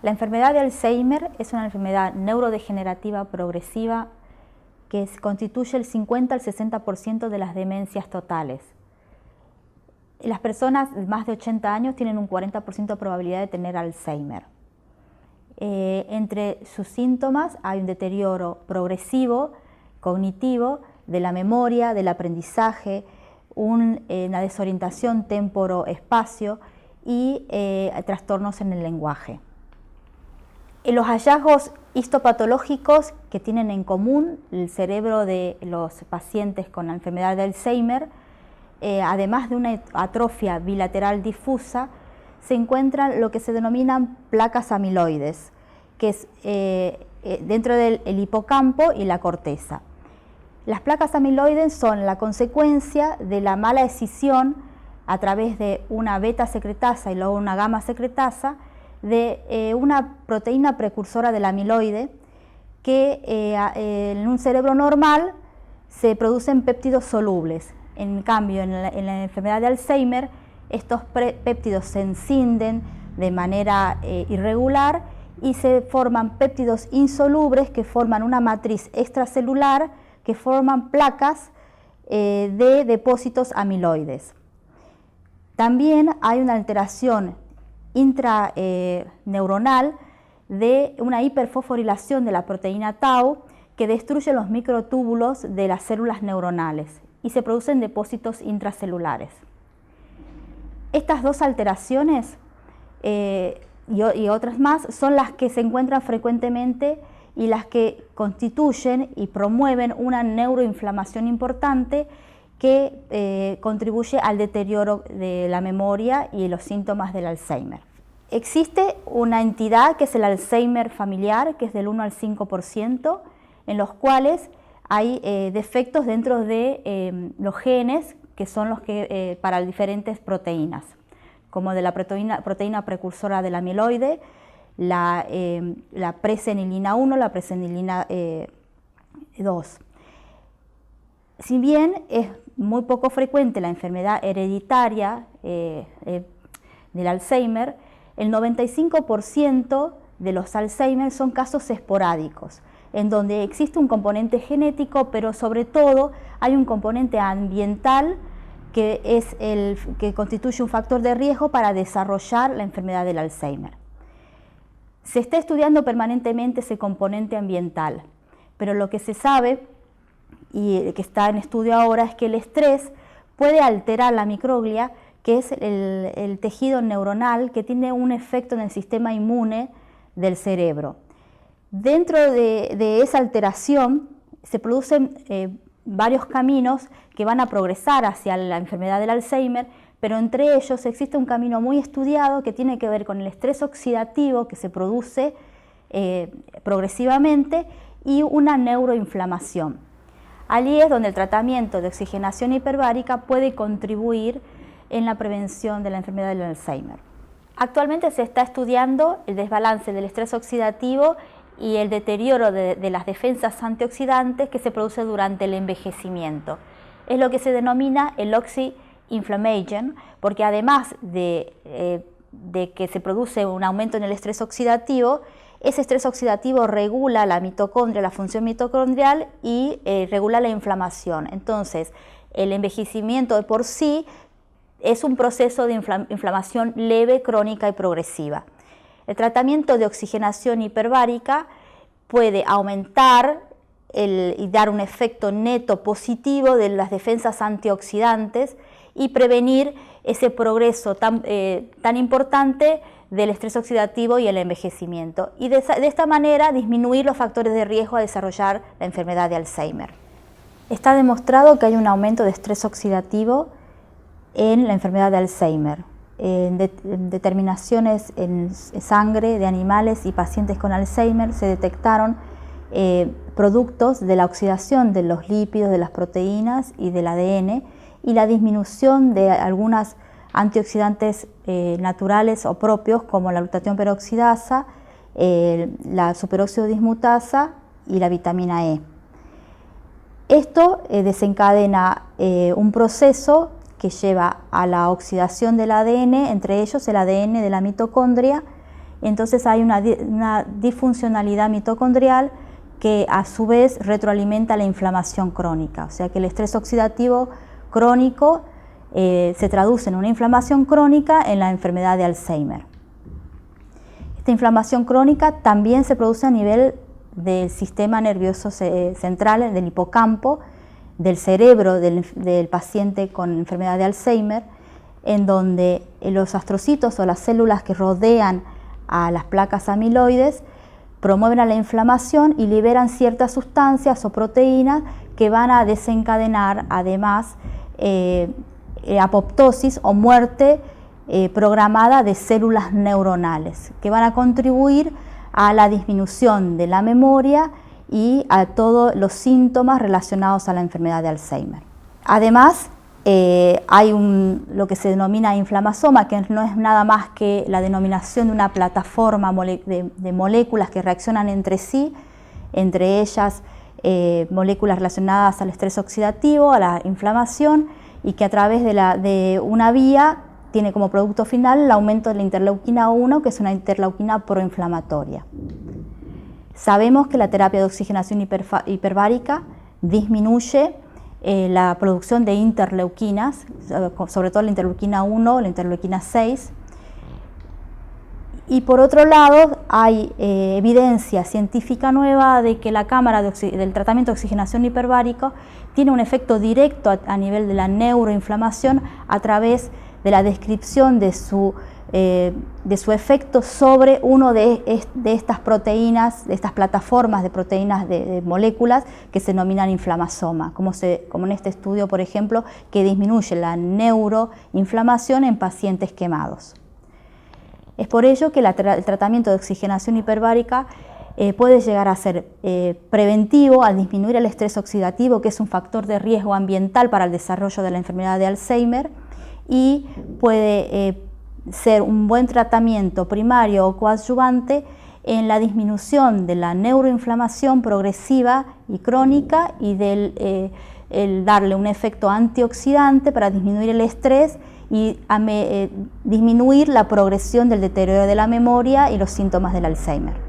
La enfermedad de Alzheimer es una enfermedad neurodegenerativa progresiva que constituye el 50 al 60% de las demencias totales. Las personas de más de 80 años tienen un 40% de probabilidad de tener Alzheimer. Entre sus síntomas hay un deterioro progresivo, cognitivo, de la memoria, del aprendizaje, una desorientación temporo-espacio y trastornos en el lenguaje. Los hallazgos histopatológicos que tienen en común el cerebro de los pacientes con la enfermedad de Alzheimer, además de una atrofia bilateral difusa, se encuentran lo que se denominan placas amiloides, que es dentro del hipocampo y la corteza. Las placas amiloides son la consecuencia de la mala escisión a través de una beta secretasa y luego una gamma secretasa de una proteína precursora del amiloide que en un cerebro normal se producen péptidos solubles. En cambio, en la enfermedad de Alzheimer, estos péptidos se escinden de manera irregular y se forman péptidos insolubles que forman una matriz extracelular que forman placas de depósitos amiloides. También hay una alteración intraneuronal de una hiperfosforilación de la proteína tau que destruye los microtúbulos de las células neuronales y se producen depósitos intracelulares. Estas dos alteraciones y otras más son las que se encuentran frecuentemente y las que constituyen y promueven una neuroinflamación importante que contribuye al deterioro de la memoria y los síntomas del Alzheimer. Existe una entidad que es el Alzheimer familiar, que es del 1 al 5%, en los cuales hay defectos dentro de los genes, que son los que para diferentes proteínas, como de la proteína precursora del amiloide, la presenilina 1, la presenilina 2. Si bien es muy poco frecuente la enfermedad hereditaria del Alzheimer, el 95% de los Alzheimer son casos esporádicos, en donde existe un componente genético, pero sobre todo hay un componente ambiental que es el que constituye un factor de riesgo para desarrollar la enfermedad del Alzheimer. Se está estudiando permanentemente ese componente ambiental, pero lo que se sabe y que está en estudio ahora es que el estrés puede alterar la microglia, que es el tejido neuronal que tiene un efecto en el sistema inmune del cerebro. Dentro de esa alteración se producen varios caminos que van a progresar hacia la enfermedad del Alzheimer, pero entre ellos existe un camino muy estudiado que tiene que ver con el estrés oxidativo que se produce progresivamente y una neuroinflamación. Allí es donde el tratamiento de oxigenación hiperbárica puede contribuir en la prevención de la enfermedad del Alzheimer. Actualmente se está estudiando el desbalance del estrés oxidativo y el deterioro de las defensas antioxidantes que se produce durante el envejecimiento. Es lo que se denomina el oxy-inflammation, porque además de que se produce un aumento en el estrés oxidativo, ese estrés oxidativo regula la mitocondria, la función mitocondrial y regula la inflamación. Entonces, el envejecimiento de por sí es un proceso de inflamación leve, crónica y progresiva. El tratamiento de oxigenación hiperbárica puede aumentar y dar un efecto neto positivo de las defensas antioxidantes y prevenir ese progreso tan importante del estrés oxidativo y el envejecimiento, y de esta manera disminuir los factores de riesgo a desarrollar la enfermedad de Alzheimer. Está demostrado que hay un aumento de estrés oxidativo en la enfermedad de Alzheimer. En determinaciones en sangre de animales y pacientes con Alzheimer se detectaron productos de la oxidación de los lípidos, de las proteínas y del ADN, y la disminución de algunas antioxidantes naturales o propios como la glutatión peroxidasa, la superóxido dismutasa y la vitamina E. Esto desencadena un proceso que lleva a la oxidación del ADN, entre ellos el ADN de la mitocondria, entonces hay una disfuncionalidad mitocondrial que a su vez retroalimenta la inflamación crónica. O sea que el estrés oxidativo crónico se traduce en una inflamación crónica en la enfermedad de Alzheimer. Esta inflamación crónica también se produce a nivel del sistema nervioso central, del hipocampo, del cerebro del paciente con enfermedad de Alzheimer, en donde los astrocitos o las células que rodean a las placas amiloides promueven a la inflamación y liberan ciertas sustancias o proteínas que van a desencadenar además apoptosis o muerte programada de células neuronales, que van a contribuir a la disminución de la memoria y a todos los síntomas relacionados a la enfermedad de Alzheimer. Además, hay lo que se denomina inflamasoma, que no es nada más que la denominación de una plataforma de moléculas que reaccionan entre sí, entre ellas moléculas relacionadas al estrés oxidativo, a la inflamación, y que a través de una vía tiene como producto final el aumento de la interleuquina 1, que es una interleuquina proinflamatoria. Sabemos que la terapia de oxigenación hiperbárica disminuye la producción de interleuquinas, sobre todo la interleuquina 1, la interleuquina 6. Y por otro lado, hay evidencia científica nueva de que la cámara del tratamiento de oxigenación hiperbárica tiene un efecto directo a nivel de la neuroinflamación a través de la descripción de su efecto sobre uno de estas proteínas, de estas plataformas de proteínas de moléculas que se denominan inflamasoma, como en este estudio, por ejemplo, que disminuye la neuroinflamación en pacientes quemados. Es por ello que el tratamiento de oxigenación hiperbárica puede llegar a ser preventivo al disminuir el estrés oxidativo, que es un factor de riesgo ambiental para el desarrollo de la enfermedad de Alzheimer, y puede ser un buen tratamiento primario o coadyuvante en la disminución de la neuroinflamación progresiva y crónica y el darle un efecto antioxidante para disminuir el estrés y disminuir la progresión del deterioro de la memoria y los síntomas del Alzheimer.